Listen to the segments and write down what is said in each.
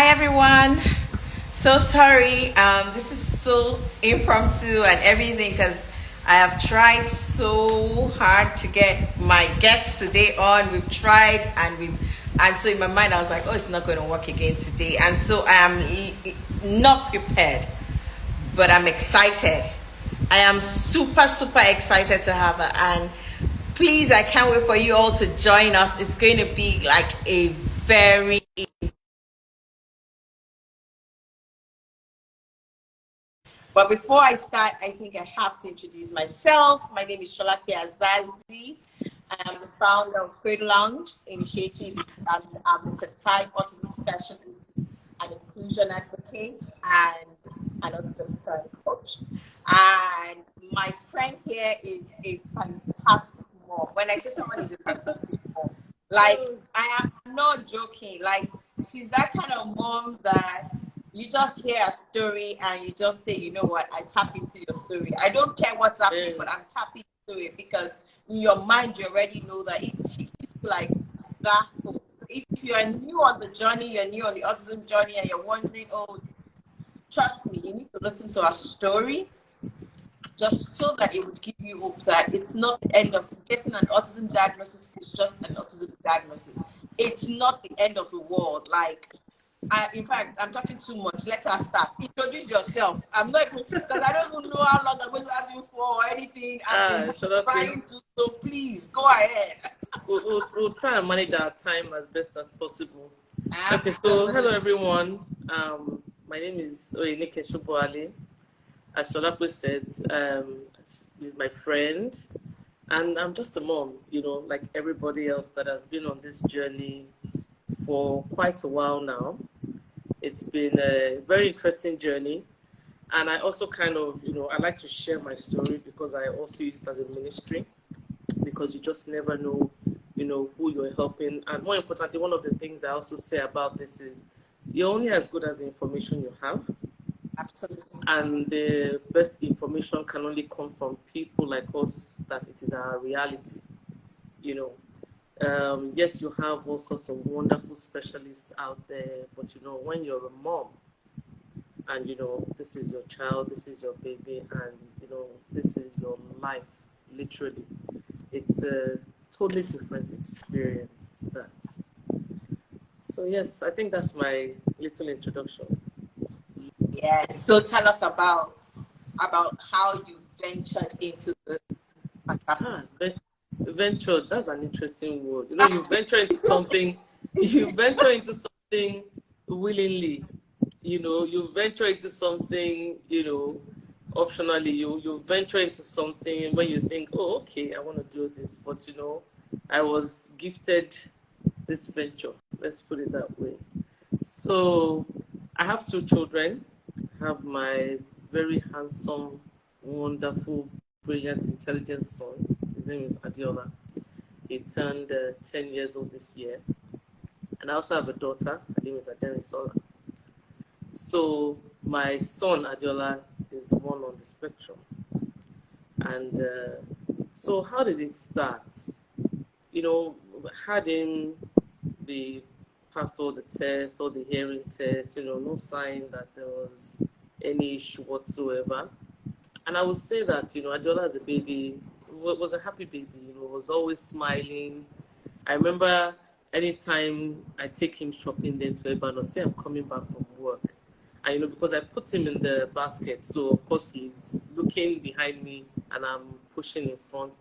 Hi everyone. So sorry. This is so impromptu and everything because I have tried so hard to get my guests today on. We've tried and so in my mind I was like, oh, it's not going to work again today. And so I am not prepared, but I'm excited. I am super excited to have her, and please, I can't wait for you all to join us. It's going to be like a very. But before I start, I think I have to introduce myself. My name is Sholape Azazi. I am the founder of Cradle Lounge Initiative. I'm a certified autism specialist, an inclusion advocate, and an autism parent coach. And my friend here is a fantastic mom. When I say someone is a fantastic mom, like I am not joking. Like she's that kind of mom that you just hear a story and you just say, you know what, I tap into your story. I don't care what's happening, but I'm tapping into it because in your mind you already know that it she gives you like that hope. So if you are new on the journey, you're new on the autism journey and you're wondering, oh, trust me, you need to listen to our story just so that it would give you hope that it's not the end of getting an autism diagnosis. It's just an autism diagnosis. It's not the end of the world. Like in fact, I'm talking too much. Let us start. Introduce yourself. I'm not even because I don't even know how long I'm going to have you for or anything. I've been Shut up, please. trying to, so please go ahead. We'll try and manage our time as best as possible. Okay, so hello Absolutely. everyone. My name is Oyeleke, shobowale. As Sholape said, he's my friend, and I'm just a mom, like everybody else that has been on this journey for quite a while now. It's been a very interesting journey, and I also kind of, I like to share my story because I also use it as a ministry. Because you just never know, who you're helping. And more importantly, one of the things I also say about this is you're only as good as the information you have. Absolutely. And the best information can only come from people like us that it is our reality, you know. Yes, you have all sorts of wonderful specialists out there, but when you're a mom and this is your child, this is your baby, and this is your life, literally it's a totally different experience to that. So yes, I think that's my little introduction. Yes. So tell us about how you ventured into this fantastic. Ah, venture, that's an interesting word. You venture into something, you venture into something willingly. You venture into something, optionally. You venture into something when you think, oh, okay, I want to do this. But I was gifted this venture. Let's put it that way. So I have two children. I have my very handsome, wonderful, brilliant, intelligent son. His name is Adiola. He turned 10 years old this year. And I also have a daughter. Her name is Adenisola. So my son Adiola is the one on the spectrum. And so how did it start? Had him be passed all the tests, all the hearing tests, no sign that there was any issue whatsoever. And I would say that, Adiola as a baby was a happy baby, was always smiling. I remember anytime I take him shopping then to Eban or say I'm coming back from work. And because I put him in the basket, so of course he's looking behind me and I'm pushing in front.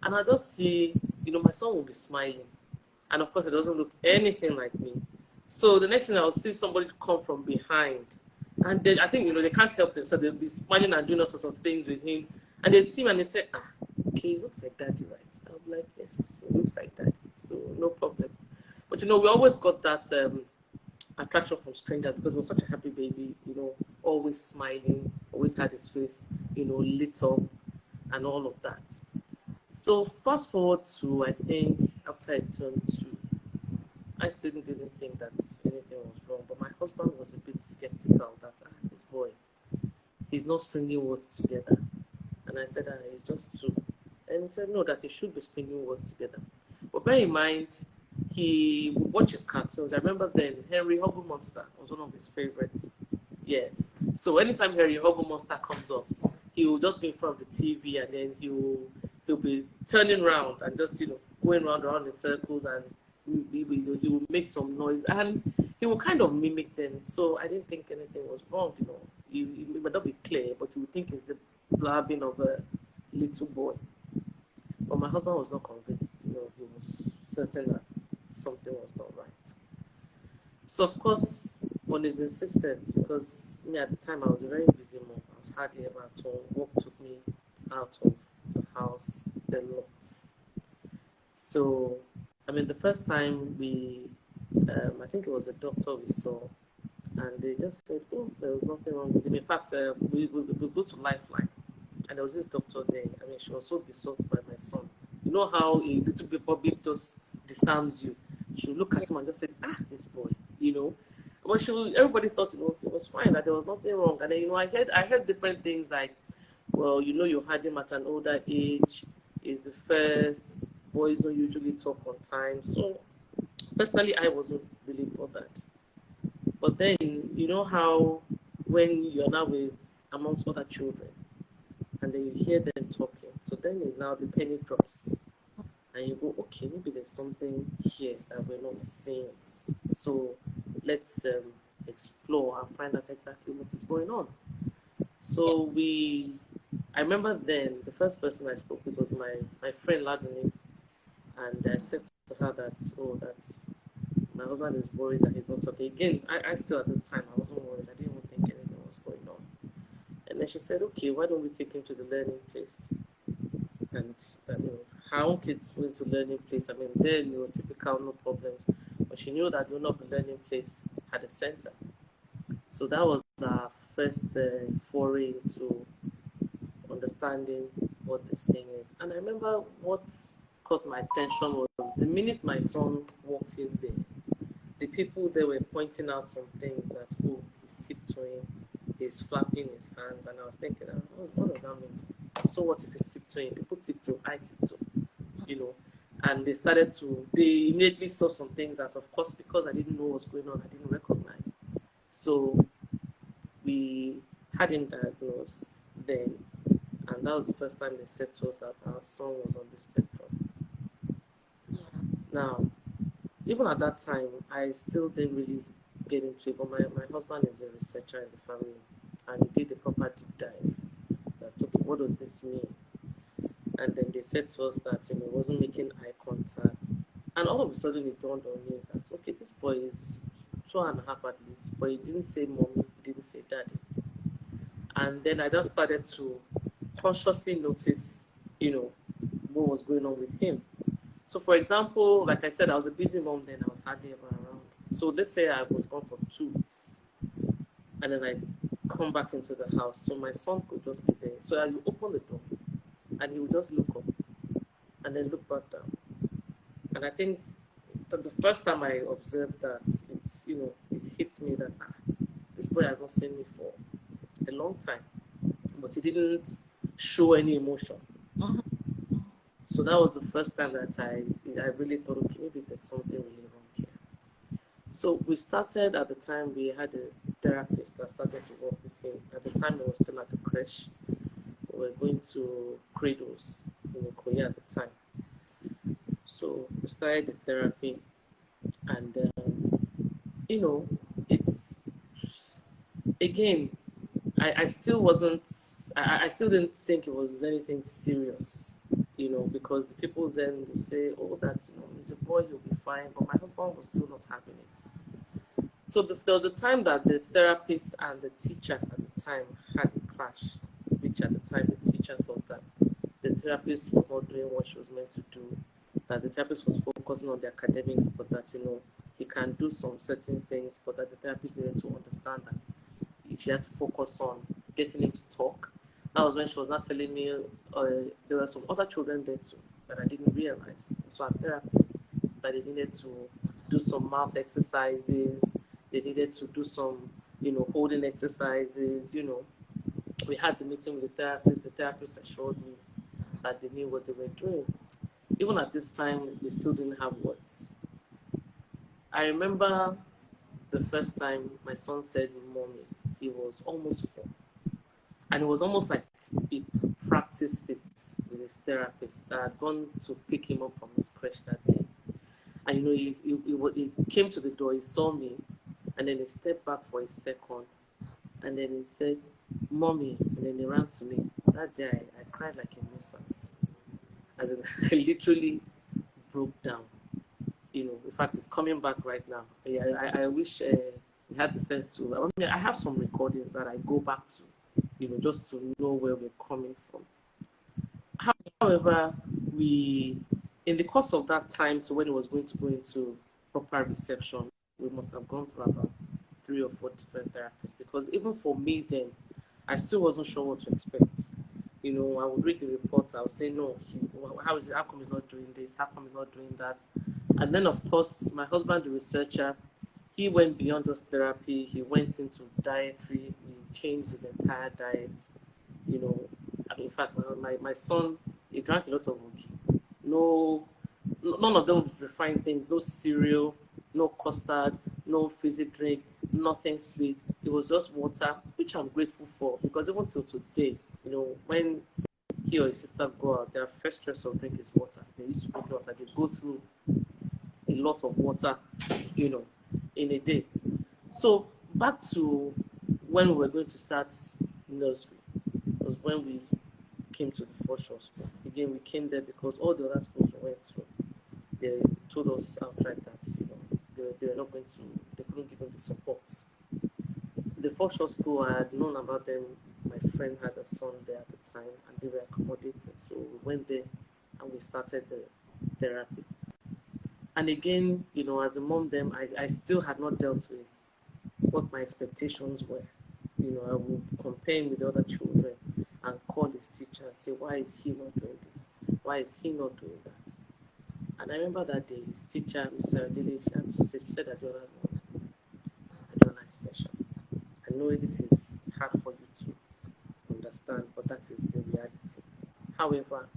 And I just see, my son will be smiling. And of course, it doesn't look anything like me. So the next thing I'll see somebody come from behind. And then I think, they can't help themselves. They'll be smiling and doing all sorts of things with him. And they see him and they say, okay, it looks like daddy, right? I'll be like, yes, it looks like daddy. So no problem. But, we always got that attraction from strangers because he was such a happy baby, always smiling, always had his face, lit up and all of that. So fast forward to, I think, after I turned two, I still didn't think that anything was wrong, but my husband was a bit skeptical that this boy, he's not stringing words together. And I said, he's just two. And he said, no, that he should be stringing words together. But bear in mind, he would watch his cartoons. I remember then Henry Hubble Monster was one of his favorites. Yes. So anytime Henry Hubble Monster comes up, he will just be in front of the TV, and then he'll be turning around and just going round in circles, and he will make some noise, and he will kind of mimic them. So I didn't think anything was wrong. It might not be clear, but you would think it's the blabbing of a little boy. But my husband was not convinced. He was certain that something was not right. So of course, on his insistence, because me at the time I was a very busy mom, I was hardly ever at home. Work took me out of the house a lot. So, I mean, the first time I think it was a doctor we saw, and they just said, oh, there was nothing wrong with him. In fact, we go to Lifeline, and there was this doctor there. I mean, she was so besotted by my son. You know how a little bit public just disarms you. She would look at him and just say, this boy, But everybody thought, it was fine, that there was nothing wrong. And then, I heard different things like, well, you had him at an older age, is the first, boys don't usually talk on time. So personally, I wasn't really bothered. But then, you know how when you're now amongst other children, and then you hear them talking, so then now the penny drops, and you go, okay, maybe there's something here that we're not seeing. So let's explore and find out exactly what is going on. So I remember then the first person I spoke with was my friend Laduni, and I said to her that's my husband is worried that he's not okay. Again, I still at the time I wasn't worried. I didn't even think anything was going on. And then she said, okay, why don't we take him to the learning place? And her own kids went to learning place. I mean, they're neurotypical, no problem. But she knew that the owner of the learning place had a center. So that was our first foray into understanding what this thing is. And I remember what caught my attention was the minute my son walked in there, the people there were pointing out some things that, he's tiptoeing, he's flapping his hands, and I was thinking, what does that mean? So what if he's tiptoeing? People tiptoe, I tiptoe, and they immediately saw some things that, of course, because I didn't know what was going on, I didn't recognize. So we had him diagnosed then, and that was the first time they said to us that our son was on the spectrum. Now, even at that time, I still didn't really get into it, but my husband is a researcher in the family, and he did a proper deep dive. That's okay, what does this mean? And then they said to us that, he wasn't making eye contact. And all of a sudden it dawned on me that, okay, this boy is 2.5 at least, but he didn't say mommy, he didn't say daddy. And then I just started to consciously notice, what was going on with him. So for example, like I said, I was a busy mom then, I was hardly ever around. So let's say I was gone for 2 weeks, and then I come back into the house. So my son could just be there. So I would open the door, and he would just look up, and then look back down. And I think that the first time I observed that, it hit me that this boy has not seen me for a long time, but he didn't show any emotion. So that was the first time that I really thought, okay, maybe there's something really wrong here. So we started at the time, we had a therapist that started to work with him. At the time, I was still at the creche. We were going to cradles in Korea at the time. So we started the therapy, and it's again, I still wasn't, I still didn't think it was anything serious, because the people then would say, oh, that's, he's a boy, he'll be fine. But my husband was still not having it. So there was a time that the therapist and the teacher at the time had a clash, which at the time the teacher thought that the therapist was not doing what she was meant to do, that the therapist was focusing on the academics, but that, he can do some certain things, but that the therapist needed to understand that she had to focus on getting him to talk. That was when she was not telling me there were some other children there too that I didn't realize. So a therapist that they needed to do some mouth exercises, they needed to do some, holding exercises, We had the meeting with the therapist assured me that they knew what they were doing. Even at this time, we still didn't have words. I remember the first time my son said mommy. He was almost 4. And it was almost like he practiced it with his therapist. I had gone to pick him up from his crèche that day. And he came to the door, he saw me, and then he stepped back for a second, and then he said, mommy, and then he ran to me. That day I cried like a nuisance. As in, I literally broke down. In fact, it's coming back right now. I wish we had the sense to. I mean, I have some recordings that I go back to, just to know where we're coming from. However, in the course of that time to when it was going to go into proper reception, we must have gone through about 3 or 4 different therapists, because even for me then, I still wasn't sure what to expect. I would read the reports, I would say, no, how come he's not doing this? How come he's not doing that? And then, of course, my husband, the researcher, he went beyond just therapy. He went into dietary. He changed his entire diet. In fact, my son, he drank a lot of ogi. None of those refined things. No cereal, no custard, no fizzy drink, nothing sweet. It was just water, which I'm grateful for, because even till today, when he or his sister go out, their first choice of drink is water. They used to drink water. They go through a lot of water, in a day. So back to when we were going to start nursery, was when we came to the foreshore school. Again, we came there because all the other schools we went to, they told us outright that they were not going to, they couldn't give them the support. The foreshore school, I had known about them. My friend had a son there at the time, and they were accommodated. So we went there and we started the therapy. And again, as a mom, then I still had not dealt with what my expectations were. I would compare him with other children and call his teacher and say, why is he not doing this? Why is he not doing that? And I remember that day, his teacher, Mr. Oyeleke, she had to say, she said, Adiola is special. I know this is hard for you to understand, but that is the reality. However,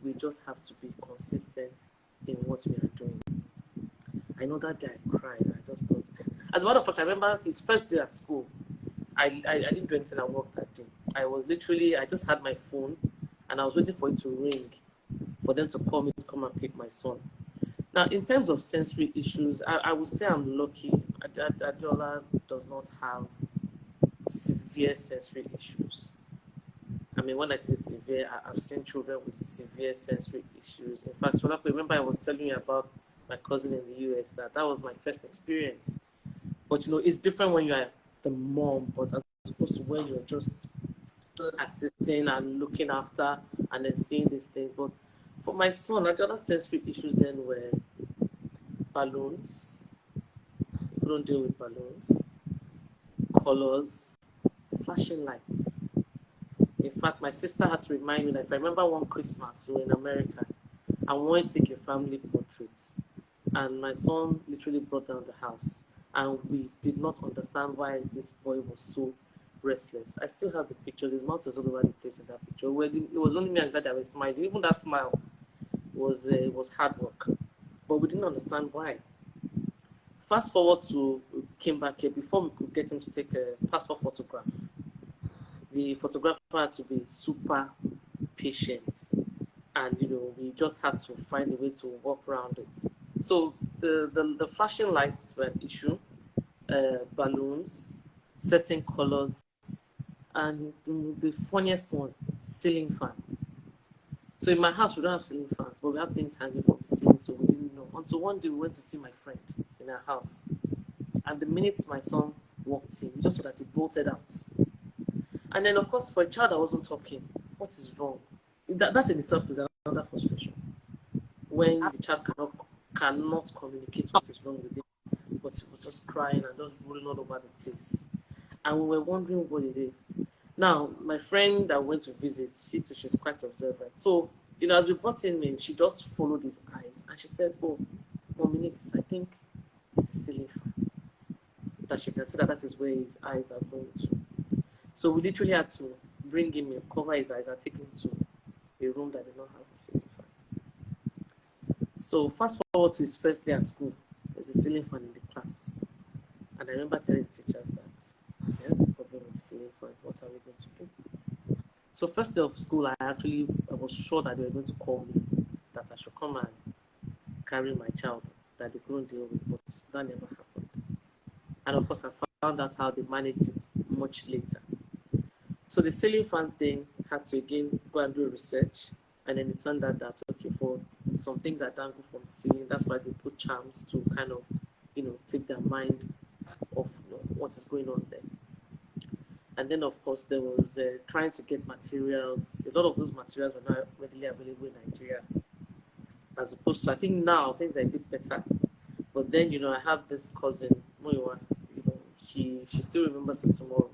we just have to be consistent in what we are doing. I know that day I cried. I just thought. As a matter of fact, I remember his first day at school. I didn't do anything at work that day. I just had my phone and I was waiting for it to ring for them to call me to come and pick my son. Now, in terms of sensory issues, I would say I'm lucky. Adiola does not have severe sensory issues. I mean, when I say severe, I've seen children with severe sensory issues. In fact, remember I was telling you about my cousin in the US, that was my first experience. But it's different when you're the mom, but as opposed to when you're just assisting and looking after and then seeing these things. But for my son, the other sensory issues then were balloons. He couldn't deal with balloons, colors, flashing lights. In fact, my sister had to remind me that if I remember one Christmas, we were in America, I wanted to take a family portrait. And my son literally brought down the house. And we did not understand why this boy was so restless. I still have the pictures. His mouth was all over the place in that picture. It was only me and that were smiling. Even that smile was hard work. But we didn't understand why. Fast forward to, came back here, before we could get him to take a passport photograph. The photographer had to be super patient. And, we just had to find a way to work around it. So the flashing lights were an issue, balloons, certain colors, and the funniest one, ceiling fans. So in my house, we don't have ceiling fans, but we have things hanging from the ceiling, so we didn't know. Until one day we went to see my friend in her house. And the minute my son walked in, we just saw that he bolted out. And then, of course, for a child that wasn't talking, what is wrong? That in itself is another frustration. When the child cannot communicate what is wrong with him, but he was just crying and just rolling all over the place. And we were wondering what it is. Now, my friend that went to visit, she's quite observant. So, as we brought him in, she just followed his eyes. And she said, oh, 1 minute, I think it's the ceiling fan. That she can see that is where his eyes are going to. So we literally had to bring him in, cover his eyes, and take him to a room that did not have a ceiling fan. So fast forward to his first day at school. there's a ceiling fan in the class. And I remember telling teachers that there's a problem with the ceiling fan. What are we going to do? So first day of school, I was sure that they were going to call me, that I should come and carry my child that they couldn't deal with, but that never happened. And of course, I found out how they managed it much later. So the ceiling fan thing had to again go and do research, and then it turned out that okay, for some things that dangle from the ceiling, that's why they put charms to kind of, take their mind off what is going on there. And then of course there was trying to get materials. A lot of those materials were not readily available in Nigeria, as opposed to I think now things are a bit better. But then I have this cousin Moiwa, she still remembers it tomorrow.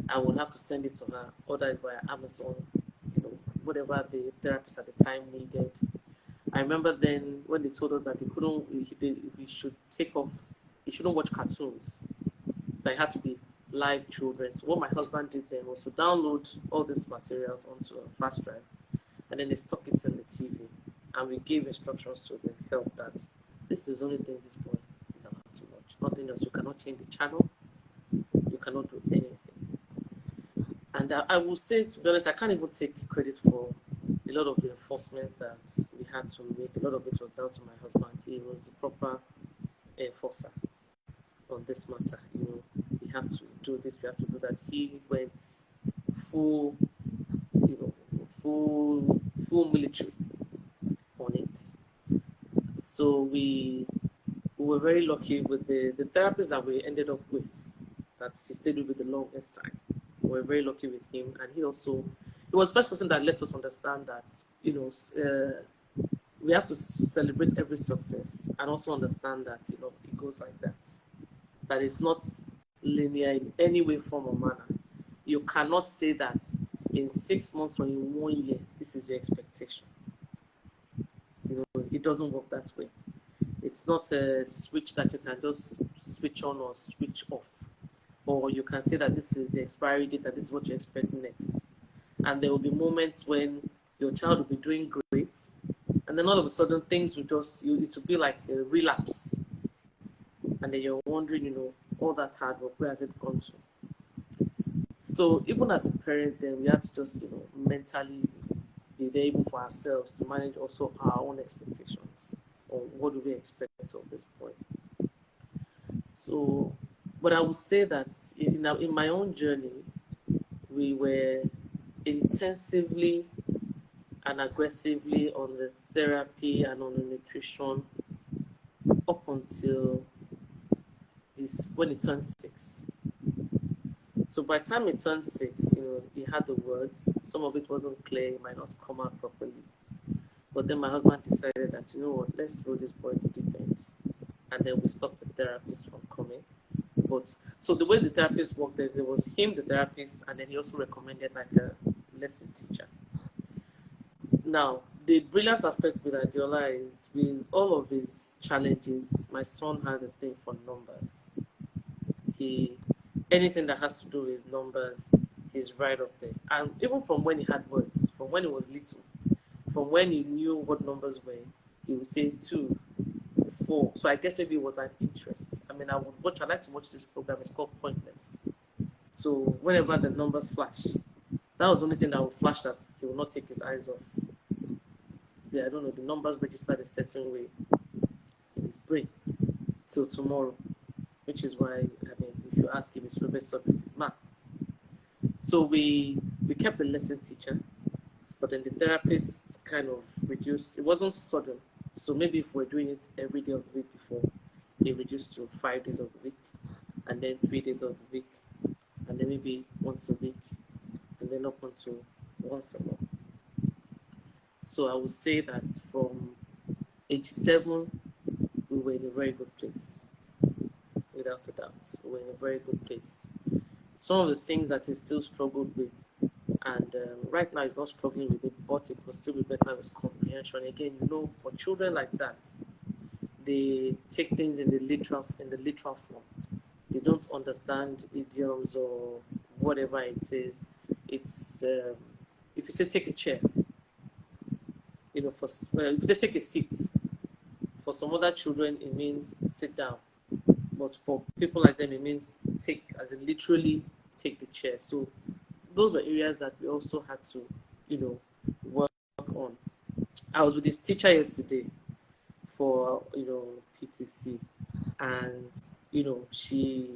I will have to send it to her, order it via Amazon, whatever the therapist at the time needed. I remember then when they told us that we should take off, we shouldn't watch cartoons. That it had to be live children. So what my husband did then was to download all these materials onto a flash drive, and then they stuck it in the TV, and we gave instructions to the help that this is the only thing this boy is allowed to watch. Nothing else. You cannot change the channel. You cannot do anything. And I will say, to be honest, I can't even take credit for a lot of the enforcements that we had to make. A lot of it was down to my husband. He was the proper enforcer on this matter. We have to do this, we have to do that. He went full, full military on it. So we were very lucky with the therapist that we ended up with, that he stayed with the longest time. We were very lucky with him, and he was the first person that let us understand that we have to celebrate every success, and also understand that it goes like that. That it's not linear in any way, form, or manner. You cannot say that in 6 months or in 1 year, this is your expectation. It doesn't work that way. It's not a switch that you can just switch on or switch off. Or you can say that this is the expiry date and this is what you expect next. And there will be moments when your child will be doing great, and then all of a sudden things will it will be like a relapse. And then you're wondering, all that hard work, where has it gone to? So even as a parent, then we have to just, mentally be there even for ourselves to manage also our own expectations, or what do we expect at this point. So, but I would say that in my own journey, we were intensively and aggressively on the therapy and on the nutrition up until when he turned 6. So by the time he turned 6, he had the words. Some of it wasn't clear, it might not come out properly. But then my husband decided that, let's throw this boy to deep end. And then we stopped the therapist from coming. But so the way the therapist worked, there was him, the therapist, and then he also recommended like a lesson teacher. Now, the brilliant aspect with Adiola is, with all of his challenges, my son had a thing for numbers. Anything that has to do with numbers, he's right up there. And even from when he had words, from when he was little, from when he knew what numbers were, he would say 2, 4. So I guess maybe it was an interest. I like to watch this program. It's called Pointless. So whenever the numbers flash, that was the only thing that would flash, that he will not take his eyes off. I don't know, the numbers registered a certain way in his brain till tomorrow, which is why, if you ask him, his favorite subject is math. So we kept the lesson teacher, but then the therapist kind of reduced. It wasn't sudden. So maybe if we're doing it every day of the week before, they reduced to 5 days of the week, and then 3 days of the week, and then maybe once a week, and then up until once a month. So I would say that from age 7, we were in a very good place. Without a doubt, we were in a very good place. Some of the things that he still struggled with, and right now he's not struggling with it, but it will still be better, with comprehension. Again, for children like that, they take things in the literal form. They don't understand idioms or whatever it is. It's if you say take a chair, if they take a seat, For some other children, it means sit down. But for people like them, it means take, as in literally take the chair. So those were areas that we also had to, work on. I was with this teacher yesterday for, PTC, and she,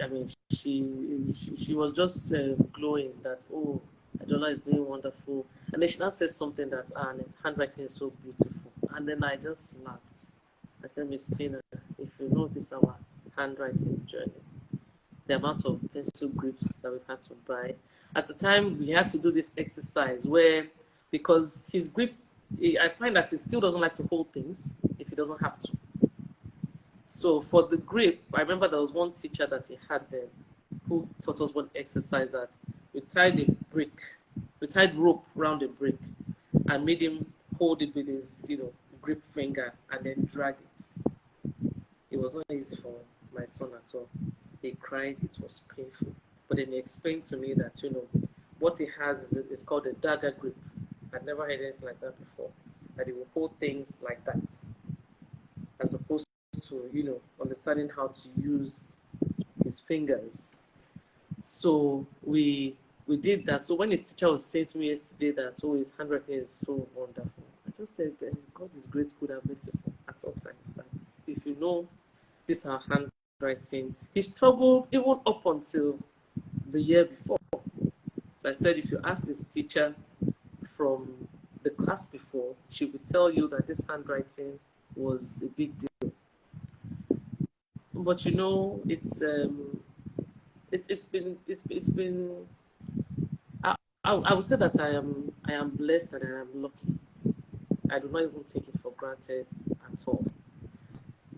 I mean, she was just glowing that, oh, Adola is doing wonderful, and then she now said something that, and its handwriting is so beautiful, and then I just laughed. I said, Miss Tina, if you notice our handwriting journey, the amount of pencil grips that we've had to buy. At the time, we had to do this exercise where, because his grip, I find that he still doesn't like to hold things if he doesn't have to. So for the grip, I remember there was one teacher that he had then who taught us one exercise that we tied a brick, we tied rope around a brick and made him hold it with his, grip finger and then drag it. It was not easy for my son at all. He cried, it was painful. But then he explained to me that, what he has is called a dagger grip. I'd never heard anything like that before. That he will hold things like that, as opposed to, understanding how to use his fingers. So we did that. So when his teacher was saying to me yesterday that, oh, his handwriting is so wonderful, I just said, God is great, good, and merciful at all times. That if you know this our handwriting, he struggled even up until the year before. So I said, if you ask his teacher from the class before, she would tell you that this handwriting was a big deal. But it's been I would say that I am blessed and I am lucky. I do not even take it for granted at all.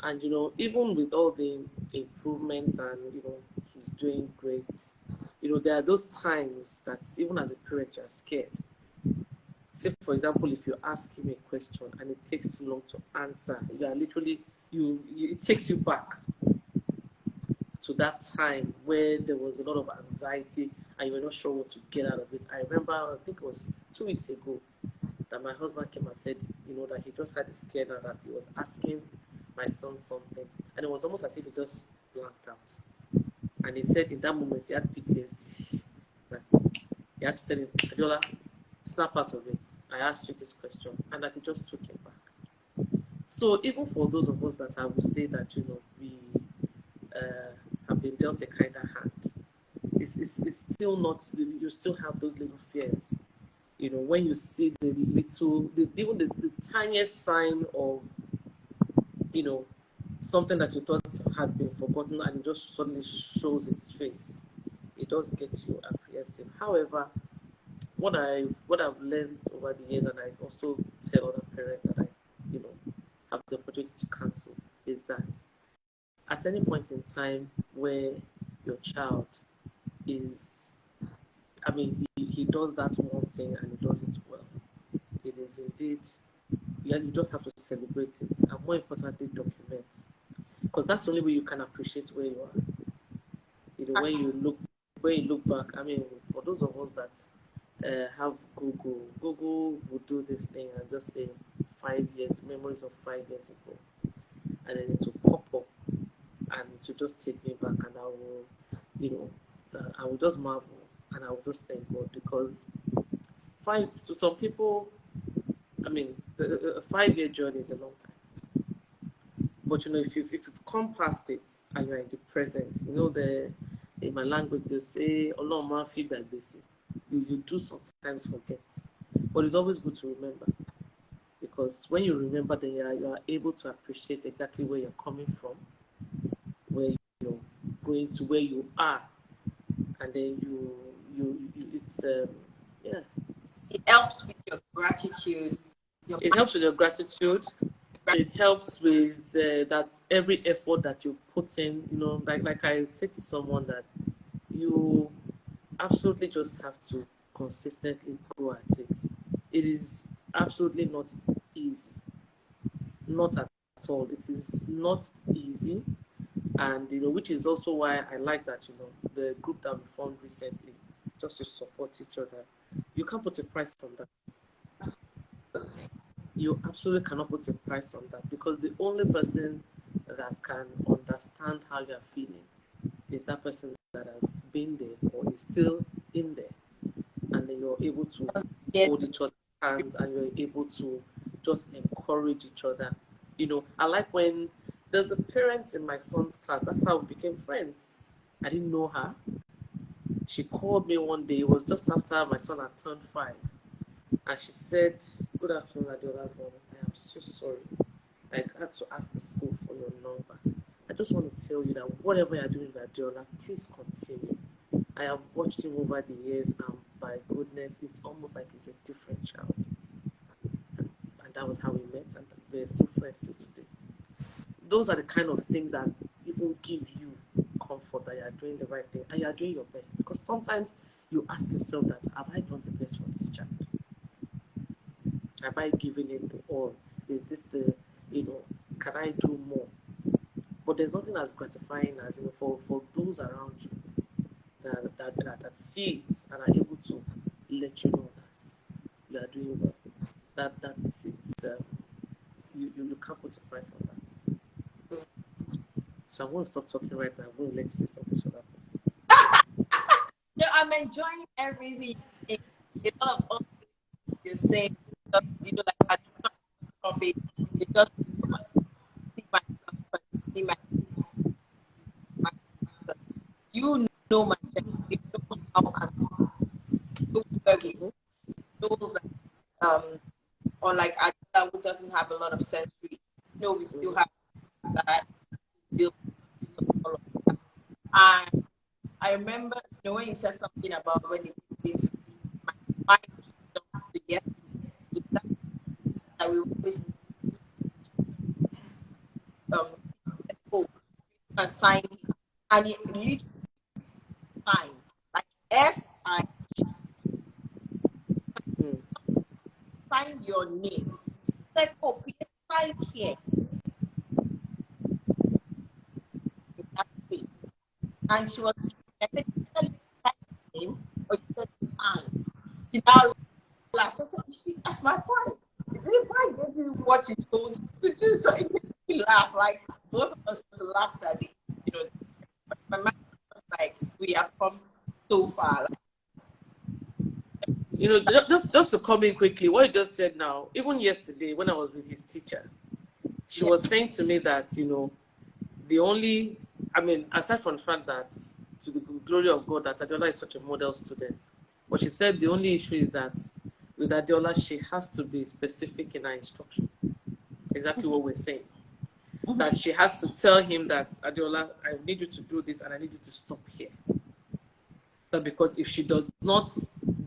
And even with all the improvements and he's doing great, there are those times that even as a parent you're scared. Say for example, if you ask him a question and it takes too long to answer, you are literally it takes you back to that time where there was a lot of anxiety and you were not sure what to get out of it. I remember, I think it was 2 weeks ago, that my husband came and said, that he just had a scare now that he was asking my son something. And it was almost as if he just blanked out. And he said in that moment he had PTSD. That he had to tell him, Adiola, snap out of it. I asked you this question. And that he just took him back. So even for those of us that I would say that, we have been dealt a kinder hand, it's still not, you still have those little fears. When you see even the tiniest sign of, something that you thought had been forgotten and it just suddenly shows its face, it does get you apprehensive. However, what I've learned over the years, and I also tell other parents that I, have the opportunity to counsel, is that at any point in time where your child is, he does that one thing and he does it well, it is indeed, you just have to celebrate it and more importantly document, because that's the only way you can appreciate where you are. When you look back, for those of us that have Google will do this thing and just say 5 years, memories of 5 years ago, and then it will pop up and it will just take me back, and I will, I will just marvel and I will just thank God, because to some people, a 5-year journey is a long time. But if you've come past it and you're in the present, in my language they say, "Olorun feedback this." You do sometimes forget, but it's always good to remember, because when you remember, then you are able to appreciate exactly where you're coming from, where you're going to, where you are, and then it's It helps with your gratitude. It helps with your gratitude. It helps with that every effort that you've put in. Like I say to someone that you absolutely just have to consistently go at it. It is absolutely not easy, not at all. It is not easy, and which is also why I like that the group that we formed recently, just to support each other. You can't put a price on that. you absolutely cannot put a price on that, because the only person that can understand how you're feeling is that person that has been there or is still in there, and then you're able to hold each other's hands and you're able to just encourage each other. I like when there's a parent in my son's class. That's how we became friends. I didn't know her. She called me one day. It was just after my son had turned 5. And she said, "Good afternoon, Adiola's mom. I am so sorry. I had to ask the school for your number. I just want to tell you that whatever you're doing with Adiola, please continue. I have watched him over the years, and by goodness, it's almost like he's a different child." And that was how we met, and we're still friends till today. Those are the kind of things that even give you comfort that you are doing the right thing and you are doing your best. Because sometimes you ask yourself that, have I done the best for this child? Have I given it to all? Is this can I do more? But there's nothing as gratifying as, for those around you that see it and are able to let you know that you are doing well. That's it. You can't put a price on that. So I'm going to stop talking right now. I'm going to let you say something so that. No, I'm enjoying everything. A lot of all you say, like at the topic, it just see myself, see my you know my you know how I'm so very know that unlike Adela who doesn't have a lot of sensory, we still have that, still all of that. And I remember, when you said something about when it is my mind jumped to yes, that we always oh, and sign it, and it literally sign like SI sign your name. It's like, oh, please sign here in that space. And she was, I said, "You said name or you said sign?" She now laughed. I said, "You see, that's my point. Is it why gave you what you told to do?" So it made me laugh. Like both of us just laughed at it. My mind was like, we have come so far. Just to come in quickly, what you just said now, even yesterday when I was with his teacher, she was saying to me that, the only, aside from the fact that, to the glory of God, that Adiola is such a model student, but she said the only issue is that with Adiola, she has to be specific in her instruction. Exactly what we're saying. That she has to tell him that, Adiola, I need you to do this and I need you to stop here. That because if she does not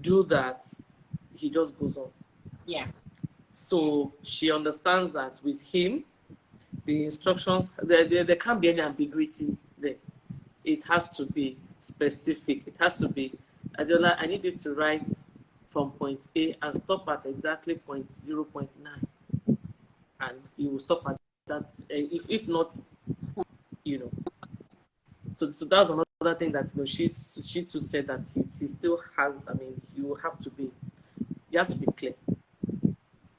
do that, he just goes on. Yeah. So she understands that with him, the instructions, there can't be any ambiguity there. It has to be specific. It has to be, Adiola, I need you to write from point A and stop at exactly point 0.9. And you will stop at that. If not, So that's another thing that, she too said that he still has. You have to be clear.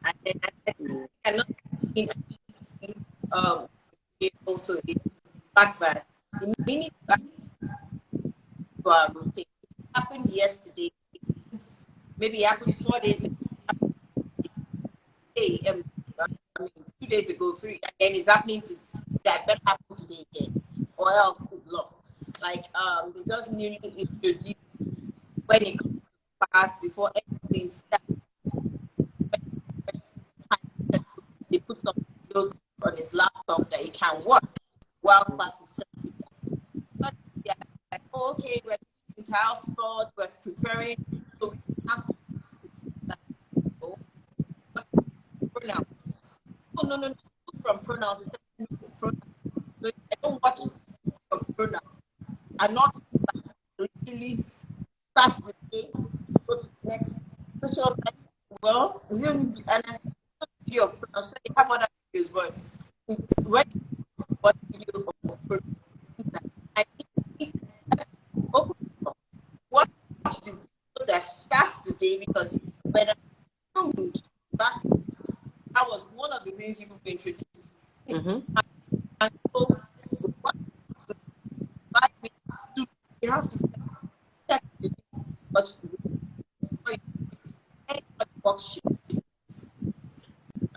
And then another thing also is the fact that the minute you are rotating, it happened yesterday, maybe it happened 4 days ago, 2 days ago, 3, and then it's happening to that better happen today again, or else it's lost. Like they just newly introduced when it comes to class before everything starts. They put some videos on his laptop that it can work while class is set. But yeah, like, oh, okay, we're doing entire sport, we're preparing, so we have to go. But pronouns. Oh no, from pronouns instead of pronouns. So I don't watch from pronouns. I'm not literally starts the day, go to the next. So she was like, well, is it only, and I said, video of pronouns. So they have other videos, but when you watch video of pronouns, I think open watch the video that starts the day, because when I moved back, that introduce you, people introduce you. Mm-hmm. And so what like me to you have to check what to do before you any worksheet.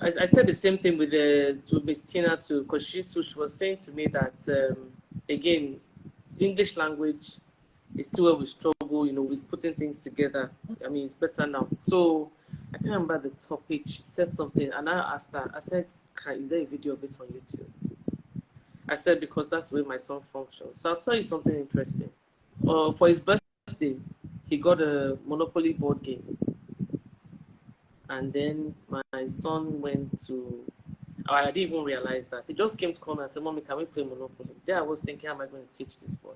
I said the same thing with to Miss Tina too, because she was saying to me that again, English language is still where we struggle, with putting things together. I mean, it's better now. So I can't remember the topic. She said something, and I asked her. I said, "Is there a video of it on YouTube?" I said because that's the way my son functions. So I'll tell you something interesting. For his birthday, he got a Monopoly board game, and then my son went to. I didn't even realize that. He just came to come and said, "Mommy, can we play Monopoly?" There I was thinking, how am I going to teach this boy?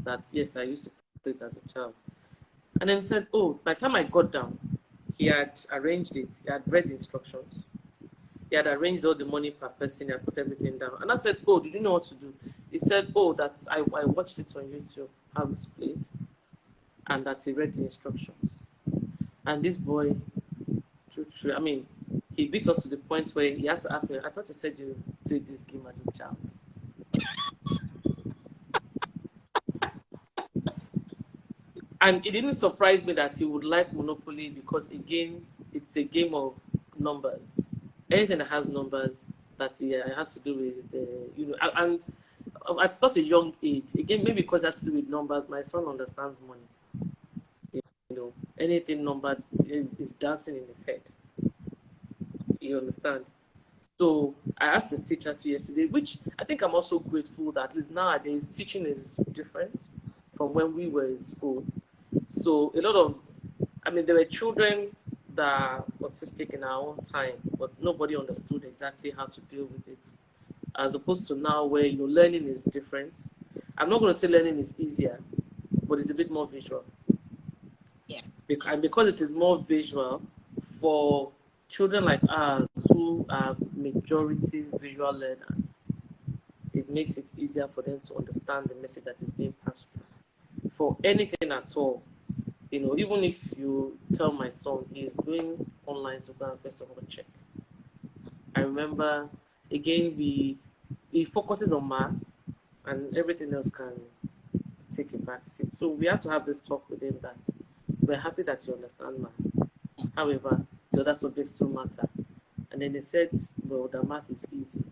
That yes, I used to play it as a child. And then he said, "Oh, by the time I got down, he had arranged it. He had read the instructions. He had arranged all the money per person. He had put everything down." And I said, "Oh, did you know what to do?" He said, "Oh, I watched it on YouTube, how it's played, and that he read the instructions." And this boy, I mean, he beat us to the point where he had to ask me, "I thought you said you played this game as a child." And it didn't surprise me that he would like Monopoly because, again, it's a game of numbers. Anything that has numbers, that it has to do with, and at such a young age, again, maybe because it has to do with numbers, my son understands money. Anything numbered is dancing in his head. You understand? So I asked his teacher to yesterday, which I think I'm also grateful that at least nowadays teaching is different from when we were in school. So a lot of, there were children that are autistic in our own time, but nobody understood exactly how to deal with it. As opposed to now where, learning is different. I'm not going to say learning is easier, but it's a bit more visual. Yeah. And because it is more visual, for children like us who are majority visual learners, it makes it easier for them to understand the message that is being passed through. For anything at all, even if you tell my son he's going online to go and first of all check. I remember, again, he focuses on math and everything else can take a back seat. So we had to have this talk with him that we're happy that you understand math. However, the other subjects still matter. And then they said, well, the math is easy.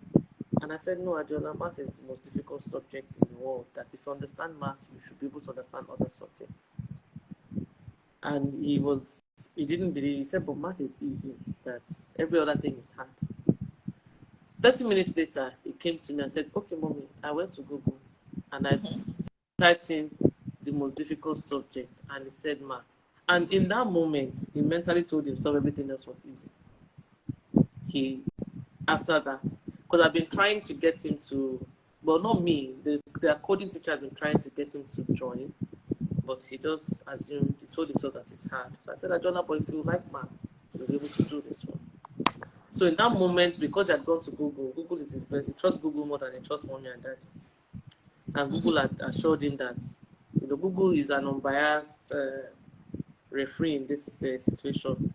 And I said, no, Adiola, math is the most difficult subject in the world. That if you understand math, you should be able to understand other subjects. And he didn't believe. He said, but math is easy. That every other thing is hard. 30 minutes later, he came to me and said, okay, mommy, I went to Google and I typed in the most difficult subject and it said math. And in that moment, he mentally told himself everything else was easy. After that, because I've been trying to get him to, well, not me, the coding teacher has been trying to get him to join, but he just assumed, he told himself that it's hard. So I said, Ajola, but if you like math, you'll be able to do this one. So in that moment, because he had gone to Google is his best. He trusts Google more than he trusts mommy and daddy. And Google had assured him that, Google is an unbiased referee in this situation.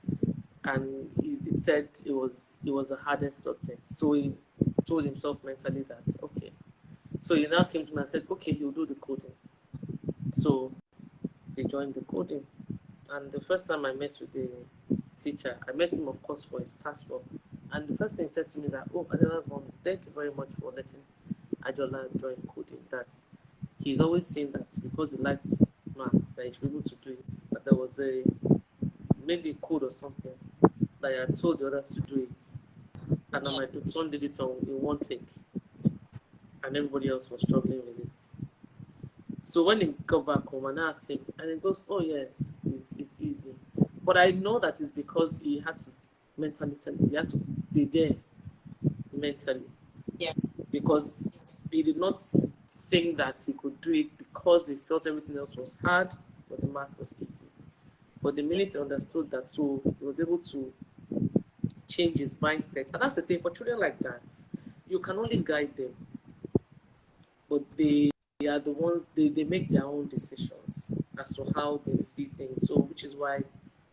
And it said it was the hardest subject. So he told himself mentally that, okay. So he now came to me and said, okay, he'll do the coding. So he joined the coding. And the first time I met with the teacher, I met him, of course, for his classwork. And the first thing he said to me is that, oh, Adela's mom, thank you very much for letting Ajola join coding. That he's always saying that because he likes math, that he should be able to do it. That there was maybe a code or something that I had told the others to do it. And my son did it in one take. And everybody else was struggling with it. So when he got back home and I asked him, and he goes, oh yes, it's easy. But I know that it's because he had to mentally tell me, he had to be there mentally. Yeah. Because he did not think that he could do it because he felt everything else was hard, but the math was easy. But the minute he understood that, so he was able to change his mindset. And that's the thing, for children like that, you can only guide them. But they are the ones, they make their own decisions as to how they see things. So which is why,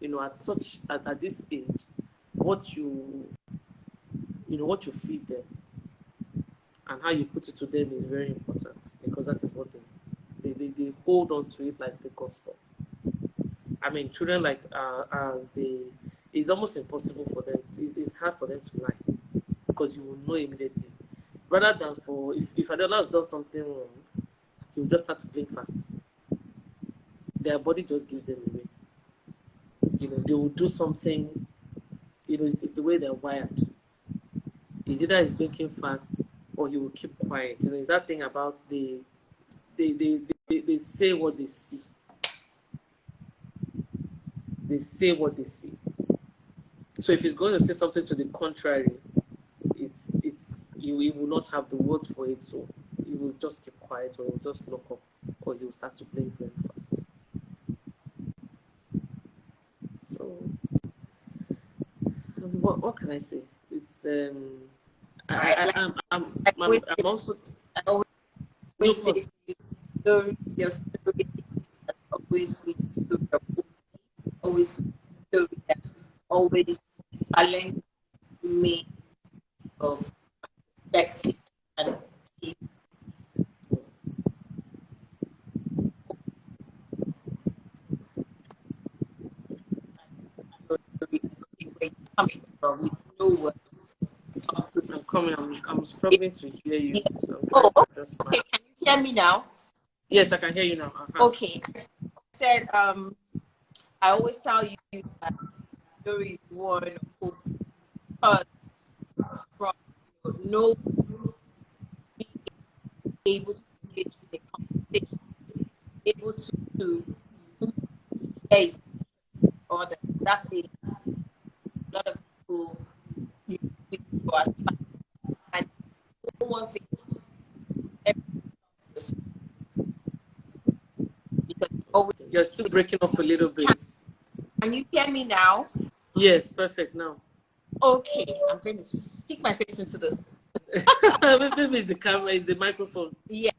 at this age, what you what you feed them and how you put it to them is very important, because that is what they hold on to it like the gospel. I mean, children like as it's almost impossible for them. It's hard for them to lie, because you will know immediately. Rather than if Adeola has done something wrong, he will just start to blink fast. Their body just gives them away. They will do something. It's the way they're wired. It's either he's blinking fast or he will keep quiet. It's that thing about they say what they see. They say what they see. So if he's going to say something to the contrary, he will not have the words for it. So he will just keep quiet, or he will just lock up, or he will start to blink very fast. So what can I say? It's I'm also I always say to you, your story always leads to your book. Always story that always challenge me of perspective and see. Where you're coming from, you know what to talk to. I'm coming. I'm struggling to hear you. So I'm trying Oh, to just okay. Can you hear me now? Yes, I can hear you now. Uh-huh. Okay. I said I always tell you that story is one of hope, because from no being able to engage in a conversation, able to share his order. That's a lot of people you with you as far, and no one thinks everything, because always You're still breaking off a little bit. can you hear me now? Yes, perfect now. Okay, I'm going to stick my face into the Maybe it's the camera, it's the microphone. yes.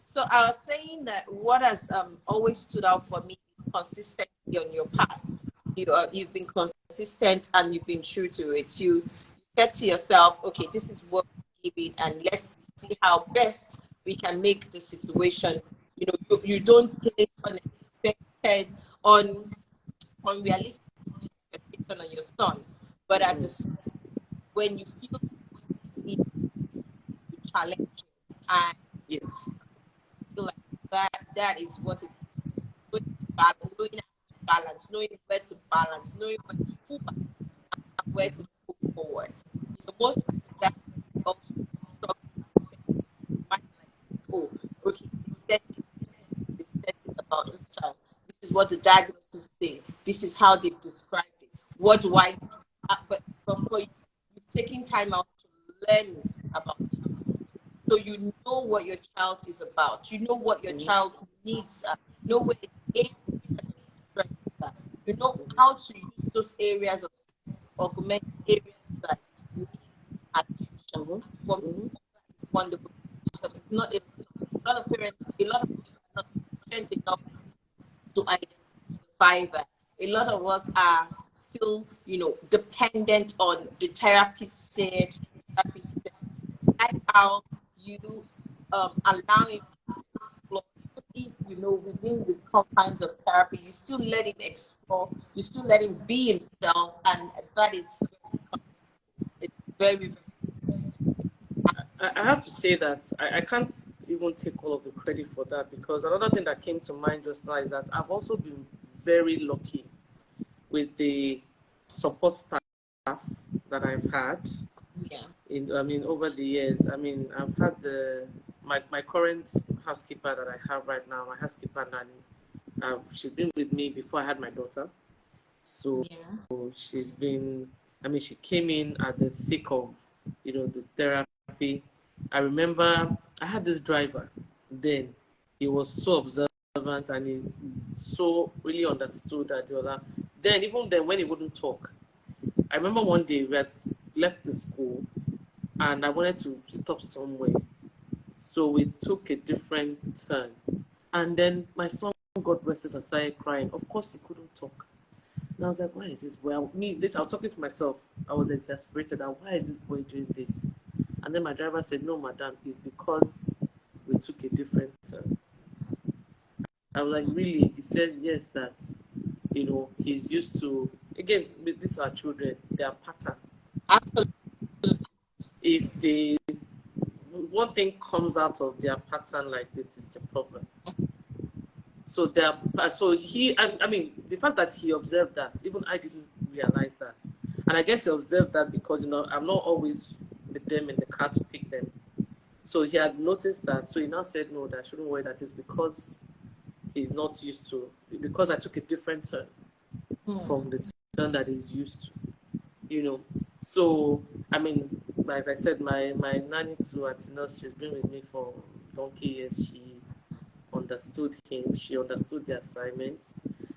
So I was saying that what has always stood out for me is consistency on your part. You've been consistent and you've been true to it. You said to yourself, okay, this is what we're giving, and let's see how best we can make the situation. You don't place unexpected, unrealistic expectation on your son, but at the when you feel it, you challenge him, and Yes. feel like that is what is knowing how to balance, knowing where to balance, knowing when to pull back and where to pull forward. Most times that also struggle with mind, like, oh, okay, they've said this about this child. This is what the diagnosis say. This is how they've described it. What do I do? But for you, you've taken time out to learn about it. So you know what your child is about. You know what your child's needs are. You know where the areas of strengths are. You know how to use those areas of strength to augment areas that need attention. For me, that is wonderful, because it's not a lot of parents, a lot of us are not patient enough to identify that. A lot of us are still, dependent on the therapist said, therapist said. I like how you allow him to explore, even if within the confines of therapy, you still let him explore, you still let him be himself, and that is it's very, very. I have to say that I can't even take all of the credit for that, because another thing that came to mind just now is that I've also been very lucky with the support staff that I've had. Yeah. Over the years. I've had my current housekeeper that I have right now, my housekeeper nanny. She's been with me before I had my daughter. So Yeah. she's been, she came in at the thick of, the therapy. I remember I had this driver then. He was so observant, and he so really understood Adiola. Then, even then, when he wouldn't talk, I remember one day we had left the school and I wanted to stop somewhere. So we took a different turn. And then my son got restless and started crying. Of course, he couldn't talk. And I was like, why is this boy? I was talking to myself. I was exasperated. And why is this boy doing this? And then my driver said, no, madam, it's because we took a different turn. I was like, really? He said, yes, that, he's used to, again, these are children, their pattern. Absolutely. If one thing comes out of their pattern like this is the problem. So I mean, the fact that he observed that, even I didn't realize that. And I guess he observed that because, I'm not always with them in the car to pick them. So he had noticed that. So he now said, no, that I shouldn't worry, that is because he's not used to, because I took a different turn from the turn that he's used to, So, I mean, like I said, my nanny too, at nurse, she's been with me for donkey years. She understood him. She understood the assignment.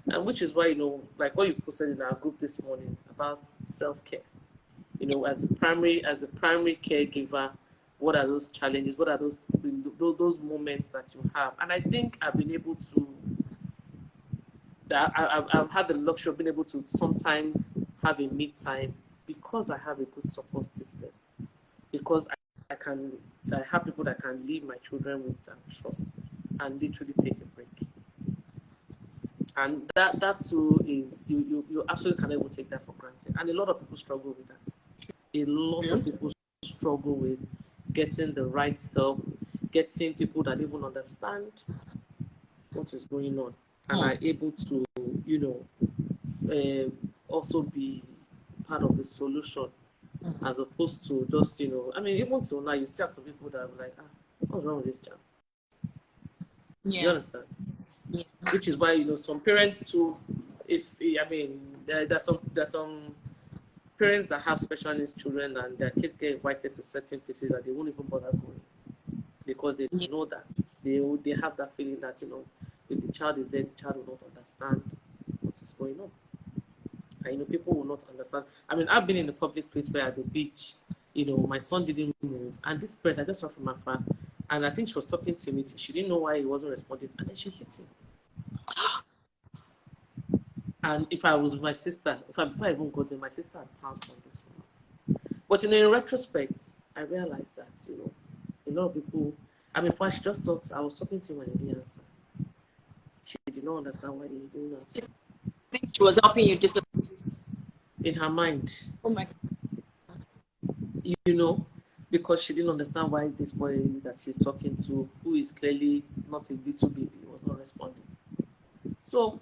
And which is why, like what you posted in our group this morning about self-care. As a primary caregiver, what are those challenges? What are those moments that you have? And I think I've been able to, I've had the luxury of being able to sometimes have a me time because I have a good support system. Because I have people that can leave my children with and trust and literally take a break. And that too is, you absolutely cannot even take that for granted. And a lot of people struggle with that. A lot of people struggle with getting the right help, getting people that even understand what is going on and are able to, also be part of the solution, as opposed to just, I mean, even till now, you still have some people that are like, what's wrong with this child? Yeah. You understand? Yeah. Which is why, some parents too, there's some parents that have special needs children and their kids get invited to certain places and they won't even bother going because they know that they have that feeling that, if the child is there, the child will not understand what is going on. And, people will not understand. I mean, I've been in a public place where at the beach, my son didn't move. And this parent, I just saw from afar. And I think she was talking to me. She didn't know why he wasn't responding. And then she hit him. And if I was with my sister, before I even got there, my sister had pounced on this one. But, in retrospect, I realized that, a lot of people, I mean, first she just thought I was talking to him and he didn't answer. She did not understand why he didn't answer. I think she was helping you discipline. In her mind. Oh my God. Because she didn't understand why this boy that she's talking to, who is clearly not a little baby, was not responding. So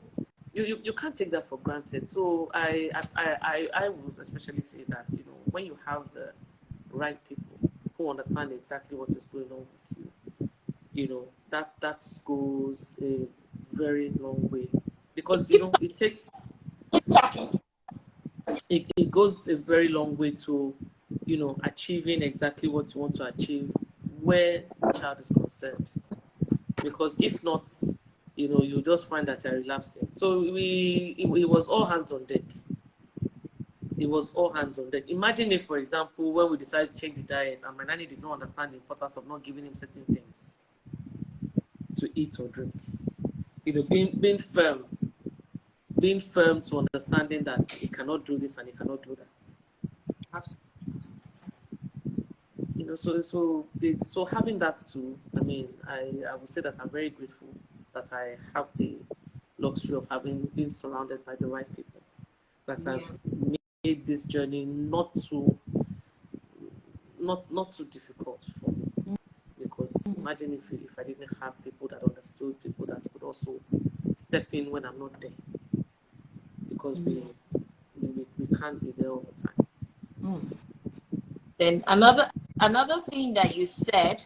you can't take that for granted. So I would especially say that, when you have the right people who understand exactly what is going on with you, that goes a very long way. Because, it takes... Keep talking. It goes a very long way to, achieving exactly what you want to achieve where the child is concerned. Because if not, you just find that you're relapsing. So it was all hands on deck. It was all hands on deck. Imagine if, for example, when we decided to change the diet and my nanny did not understand the importance of not giving him certain things to eat or drink. Being firm to understanding that he cannot do this and he cannot do that. Absolutely. So having that too, I mean, I would say that I'm very grateful that I have the luxury of having been surrounded by the right people, that I've made this journey not too difficult for me. Because imagine if I didn't have people that understood, people that could also step in when I'm not there. Because we can't be there all the time. Then another thing that you said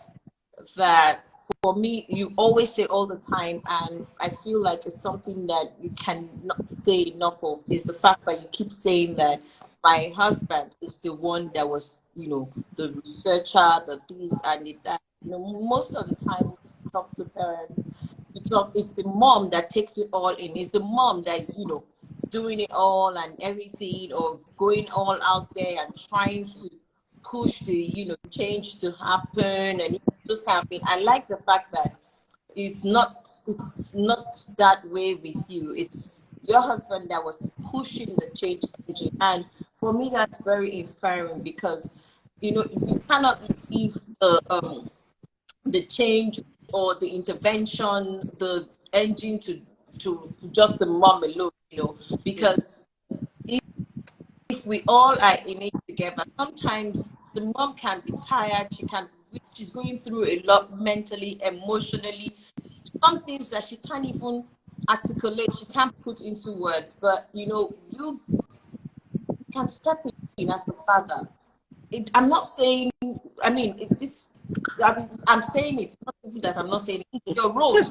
that for me you always say all the time, and I feel like it's something that you cannot say enough of, is the fact that you keep saying that my husband is the one that was, the researcher, the this and that. Most of the time when we talk to parents, it's the mom that takes it all in. It's the mom that is, doing it all and everything, or going all out there and trying to push the change to happen and those kind of thing. I like the fact that it's not that way with you. It's your husband that was pushing the change engine. And for me, that's very inspiring because, you cannot leave the change or the intervention, the engine to just the mom alone, Yeah. because if we all are in it together, sometimes the mom can be tired, she's going through a lot mentally, emotionally, some things that she can't even articulate, she can't put into words, but you can step in as the father. I'm not saying, I mean, I'm saying it's not even that I'm not saying it's your role to.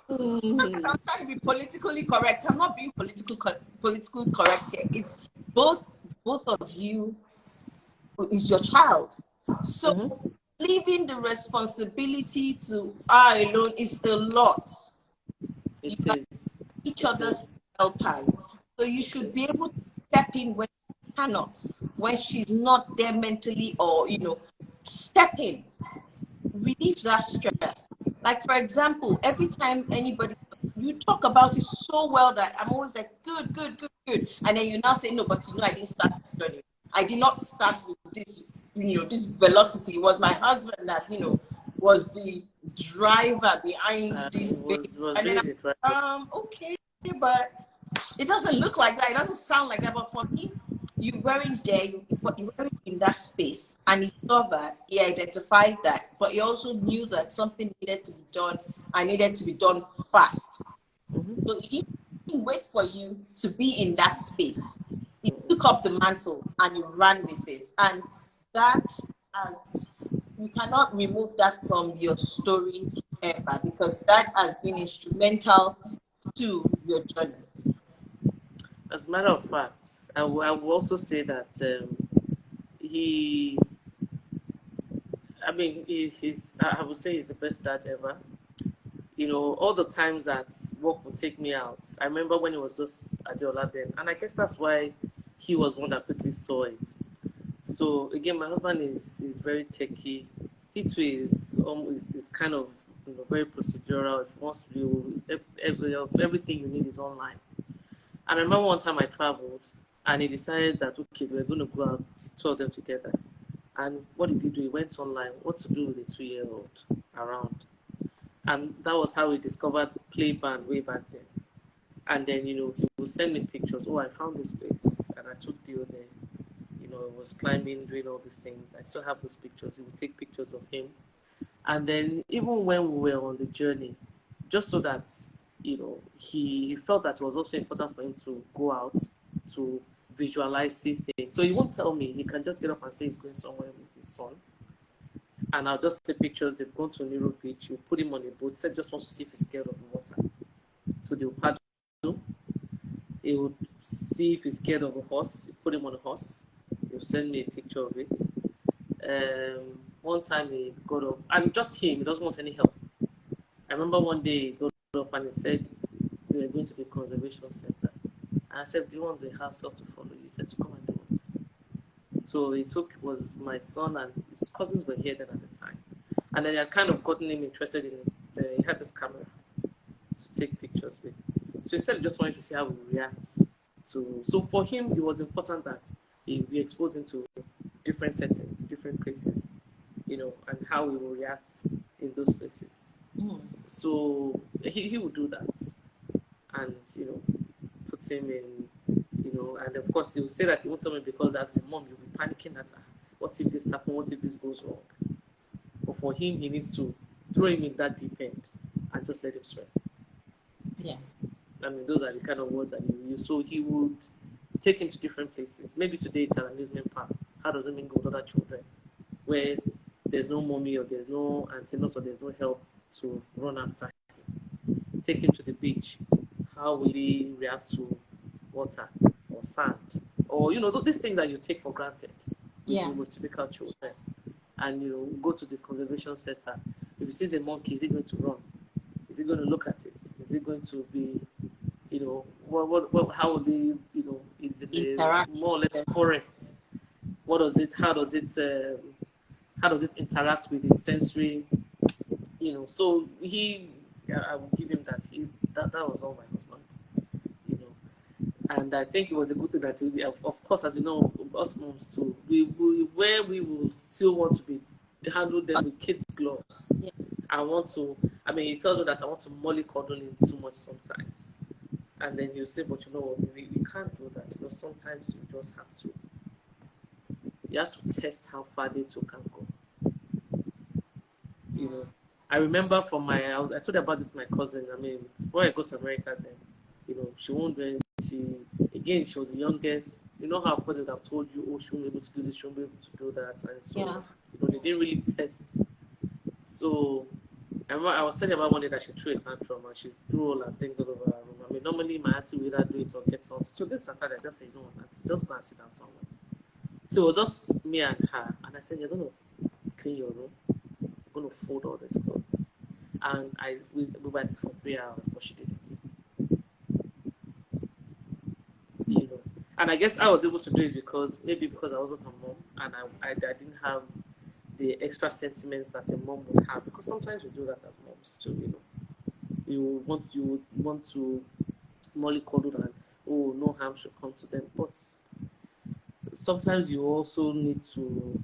Mm-hmm. I'm trying to be politically correct. I'm not being political correct here. It's both of you is your child. So Mm-hmm. leaving the responsibility to her alone is a lot. You It are is. each It other's is. helpers. So you It should be is. able to step in when she cannot, when she's not there mentally, or step in, relieve that stress. Like, for example, every time anybody, you talk about it so well that I'm always like, good, good, good, good. And then you now say, no, but I didn't start the journey. I did not start with this, this velocity. It was my husband that, was the driver behind this baby. Was And then really the driver. okay, but it doesn't look like that. It doesn't sound like that. But for me, you weren't there, but you weren't in that space. And he saw that, he identified that, but he also knew that something needed to be done and needed to be done fast. Mm-hmm. So he didn't wait for you to be in that space. He took up the mantle and he ran with it. And that, as you cannot remove that from your story ever, because that has been instrumental to your journey. As a matter of fact, I will also say that he, I mean, I would say he's the best dad ever. All the times that work would take me out. I remember when it was just Adiola then, and I guess that's why he was one that quickly saw it. So again, my husband is very techy. He too is kind of very procedural. If he wants to do everything you need is online. And I remember one time I traveled, and he decided that okay, we were going to go out, two of them together. And what did he do? He went online. What to do with a 2-year-old around? And that was how we discovered Play Band way back then. And then he would send me pictures. Oh, I found this place, and I took Dio there. It was climbing, doing all these things. I still have those pictures. He would take pictures of him. And then even when we were on the journey, just so that he felt that it was also important for him to go out to visualize, see things. So he won't tell me. He can just get up and say he's going somewhere with his son. And I'll just take pictures. They've gone to a Nero beach. You put him on a boat. He said just wants to see if he's scared of the water. So they'll paddle. He would see if he's scared of a horse. You put him on a horse. He'll send me a picture of it. One time he got up, and just him, he doesn't want any help. I remember one day he got up and he said they were going to the conservation center. And I said, do you want the house help to follow you? He said to come and do it. So was my son and his cousins were here then at the time. And then I had kind of gotten him interested in he had this camera to take pictures with. So he said he just wanted to see how we react to. So for him, it was important that we expose him to different settings, different places, and how we will react in those places. Mm. So he would do that, and put him in, and of course he will say that he won't tell me because as a mom you'll be panicking that what if this happens, what if this goes wrong? But for him, he needs to throw him in that deep end and just let him swim. Yeah. I mean, those are the kind of words that he will use. So he would take him to different places. Maybe today it's an amusement park. How does it mingle with other children? Where there's no mommy or there's no antennas or there's no help to run after him. Take him to the beach. How will he react to water or sand? Or, these things that you take for granted with typical children. And, go to the conservation center. If he sees a monkey, is he going to run? Is he going to look at it? Is he going to be, how will he, is it a more or less forest? How does it interact with his sensory, so I will give him that. That was all my husband. And I think it was a good thing that, of course, as you know, us moms too, where we will still want to be handle them with kids' gloves. Yeah. I want to, I mean, he tells me that I want to mollycoddle him too much sometimes. And then you say, but you know what, we can't do that. You know, sometimes you have to test how far they two can go. You know, I remember from I told you about this, my cousin. I mean, before I go to America, then, you know, she won't do it. She was the youngest. You know how, of course, they would have told you, oh, she won't be able to do this, she won't be able to do that. And so, Yeah. you know, they didn't really test. So, I remember I was telling about one day that she threw a tantrum and she threw all her things all over her room. I mean, normally my auntie would either do it or get something. So this Saturday, I just said, you know what, auntie, just go and sit down somewhere. So it was just me and her. And I said, you're going to clean your room. You're going to fold all these clothes. And we went for 3 hours, but she did it. You know, and I guess I was able to do it because I wasn't her mom, and I didn't have the extra sentiments that a mom would have, because sometimes we do that as moms too. You know, you would want to mollycoddle and, oh, no harm should come to them, but sometimes you also need to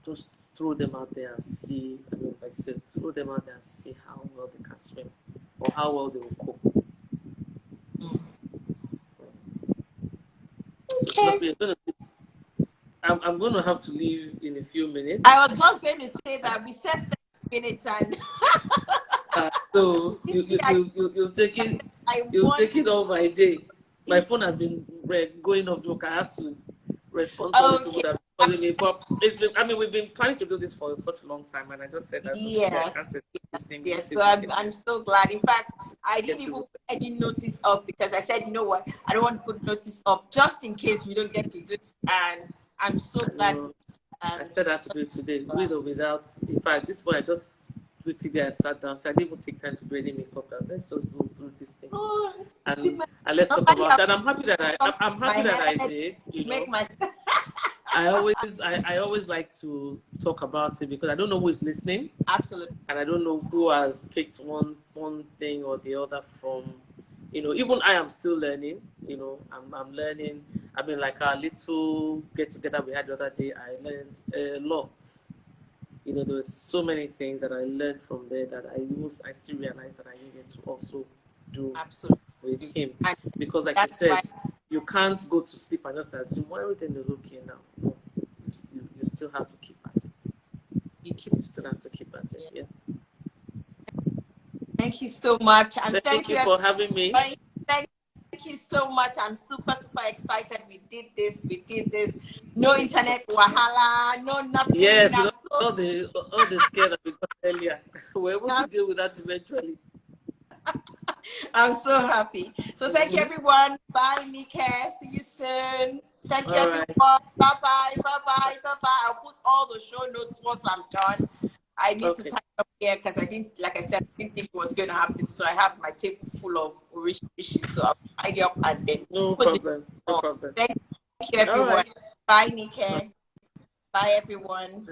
just throw them out there and see. I mean, like you said, throw them out there and see how well they can swim or how well they will cope. Okay. I'm going to have to leave in a few minutes. I was just going to say that we said 30 minutes and so you'll take it all my day. My phone has been going off joke. I have to respond to these people that are calling me. But we've been planning to do this for such a long time, and I just said that. Yes. Yes. So I'm so glad. In fact, I didn't even put any notice up because I said, you know what, I don't want to put notice up just in case we don't get to do it. And I'm so glad. I said I had to do it today, with or without. In fact, this morning I just quickly I sat down, so I didn't even take time to do any makeup. Let's just go through this thing, and let's talk about that. I'm happy that I did. You know, I always like to talk about it because I don't know who is listening. Absolutely. And I don't know who has picked one thing or the other from. You know, even I am still learning. You know, I'm learning. I mean, like our little get together we had the other day, I learned a lot. You know, there were so many things that I learned from there that I still realized that I needed to also do with him. Because like you said, you can't go to sleep and just assume, well, everything is okay now. No, you still have to keep at it. You still have to keep at it, yeah. Thank you so much. And thank you for having me. Thank you so much. I'm super excited. We did this. No internet wahala, no nothing. Yes, all the scare that we got earlier. We're able to deal with that eventually. I'm so happy. So thank you, everyone. Bye, Nika. See you soon. Thank you, everyone. Bye-bye. I'll put all the show notes once I'm done. I need to type up here because I didn't think it was going to happen. So I have my table full of issues. So I'll tidy up and then no problem. Thank you, everyone. Bye, Nika. Bye, everyone.